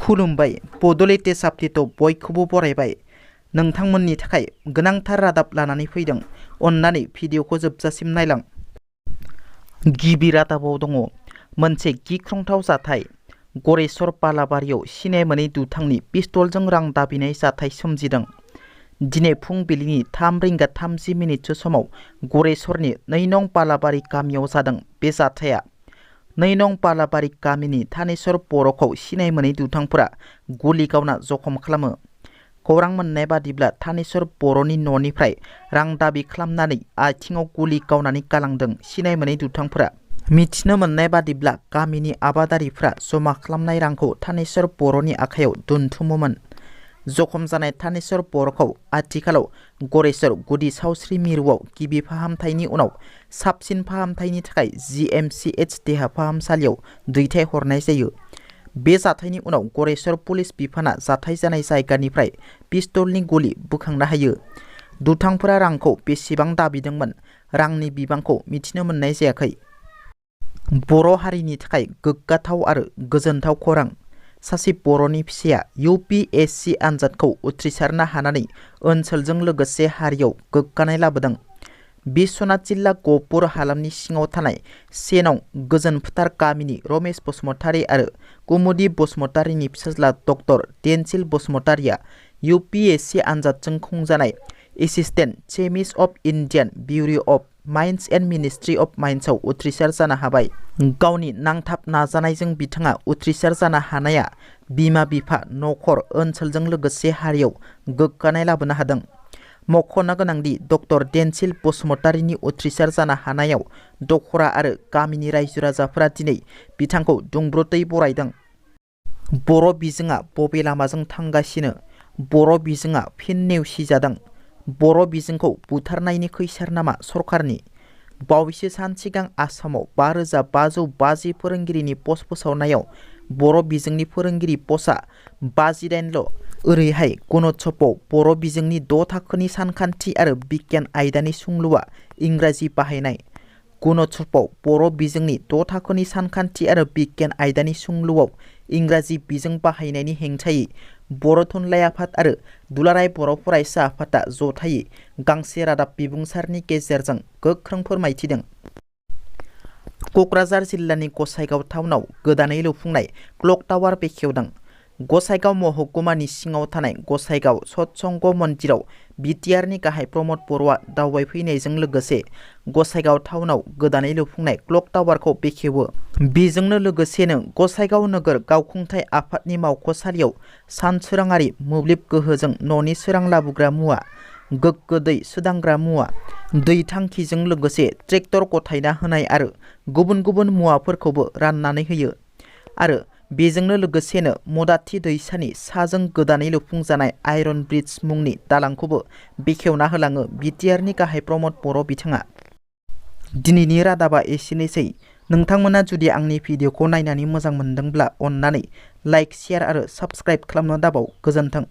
खुलुमबाय बड'लेण्ड आपडेटआव बयखौबो बरायबाय। नोंथांमोननि थाखाय गोनांथार रादाब लानानै फैदों। अन्नानै भिडिअखौ जोबजासिम नायलां। गिबि रादाबाव दङ मोनसे गिख्रंथाव जाथाय। गरेस्वर बालाबारियाव सिनाय मोनै दुथांनि पिस्तलजों रां दाबिनाय जाथाय सोमजिदों। दिनै फुंबिलिनि 3:30 समाव गरेस्वरनि 2 नं बालाबारि गामियाव जादों बे जाथाया। 2 नं बालाबारि गामिनि थानेश्वर बर'खौ सिनाय मोनै दुथांफोरा गुलि गावना जखम खालामो। खौरां मोननाय बादिब्ला थानेश्वर बर'नि न'निफ्राय रां दाबि खालामनानै आथिङाव गुलि गावनानै गालांदों सिनाय मोनै दुथांफोरा। मिथिनो मोननाय बादिब्ला गामिनि आबादारिफ्रा जमा खालामनाय रांखौ थानेश्वर बर'नि आखायाव दोनथुमोमोन। जखम जानाय थानेश्वर बर'खौ आथिखालाव गरेस्वर गुदि सावस्रि मिरुआव गिबि फाहामथायनि उनाव साबसिन फाहामथायनि थाखाय GMCH देहा फाहामसालियाव दैथायहरनाय जायो। बे जाथायनि उनाव गरेस्वर पुलिस बिफाना जाथाय जानाय जायगानिफ्राय पिस्तलनि गुलि बोखांनो हायो। दुथांफोरा रांखौ बेसेबां दाबिदोंमोन रांनि बिबांखौ मिथिनो मोननाय जायाखै। बर' हारिनि थाखाय गोग्गाथाव आरो गोजोनथाव खौरां। सासे बर'नि फिसाया UPSC आनजादखौ उथ्रिसारनो हानानै ओनसोलजों लोगोसे हारियाव गोग्गानाय लाबोदों। बिश्वनाथ जिल्ला गहपुर हालामनि सिङाव थानाय 1 नं गोजोन फोथार गामिनि रमेश बसुमतारी आरो कुमुदि बसुमतारीनि फिसाज्ला डक्टर डेनसिल बसुमतारीया UPSC आनजादजों खुंजानाय assistant chemist of Indian bureau' of mines and ministry of माइन्सआव उथ्रिसार जानो हाबाय। गावनि नांथाब नाजानायजों बिथाङा उथ्रिसार जानो हानाया बिमा बिफा नखर ओनसोलजों लोगोसे हारियाव गोग्गानाय लाबोनो हादों। मख'नो गोनांदि डक्टर डेनसिल बसुमतारीनि उथ्रिसार जानो हानायाव दखरा आरो गामिनि रायजो राजाफोरा दिनै बिथांखौ दुंब्रुदै बरायदों। बर' बिजोङा बबे लामाजों थांगासिनो? बर' बिजोङा फिन नेवसिजादों। बर' बिजोंखौ बुथारनायनि खैसार नामा सरकारनि? बावैसो सान सिगां आसामाव 5550 फोरोंगिरिनि पस्ट फोसावनायाव बर' बिजोंनि फोरोंगिरि पस्टआ 58ल'। ओरैहाय गुण'त्सवआव बर' बिजोंनि 6 थाखोनि सानखान्थि आरो बिगियान आयदानि सुंलुआ इंराजि बाहायनाय। गुण'त्सवआव बर' बिजोंनि 6 थाखोनि सानखान्थि आरो बिगियान आयदानि सुंलुआव इंराजि बिजों बाहायनायनि हेंथायै बर' थुनलाइ आफाद आरो दुलाराय बर' फरायसा आफादआ जथायै गांसे रादाब बिबुंसारनि गेजेरजों गोख्रों फोरमायथिदों। क'क्राझार जिल्लानि गसाइगाव टाउनाव गोदानै लुफुंनाय क्लक टावार बेखेवदों। गसाइगाव महकुमानि सिङाव थानाय गसाइगाव सतसंग मन्दिराव BTRनि गाहाय प्रमद बर'आ दावबायफैनायजों लोगोसे गसाइगाव टाउनाव गोदानै लुफुंनाय क्लक टावारखौ बेखेवो। बेजोंनो लोगोसेनो गसाइगाव नोगोर गावखुंथाय आफादनि मावख'सालियाव सानसोराङारि मोब्लिब गोहोजों न'नि सोरां लाबोग्रा मुवा, गोग्गो दै सोदांग्रा मुवा, दै थांखिजों लोगोसे ट्रेक्टर गथायना होनाय आरो गुबुन गुबुन मुवाफोरखौबो राननानै होयो। आरो बेजोंनो लोगोसेनो मदाथि दैसानि साजों गोदानै लुफुंजानाय आयरन ब्रिज मुंनि दालांखौबो बेखेवना होलाङो BTRनि गाहाय प्रमद बर' बिथाङा। दिनैनि रादाबा एसेनोसै। नोंथांमोना जुदि आंनि भिडिअखौ नायनानै मोजां मोनदोंब्ला अन्नानै लाइक, शेयार आरो साबस्क्राइब खालामनो दाबाव। गोजोन्थों।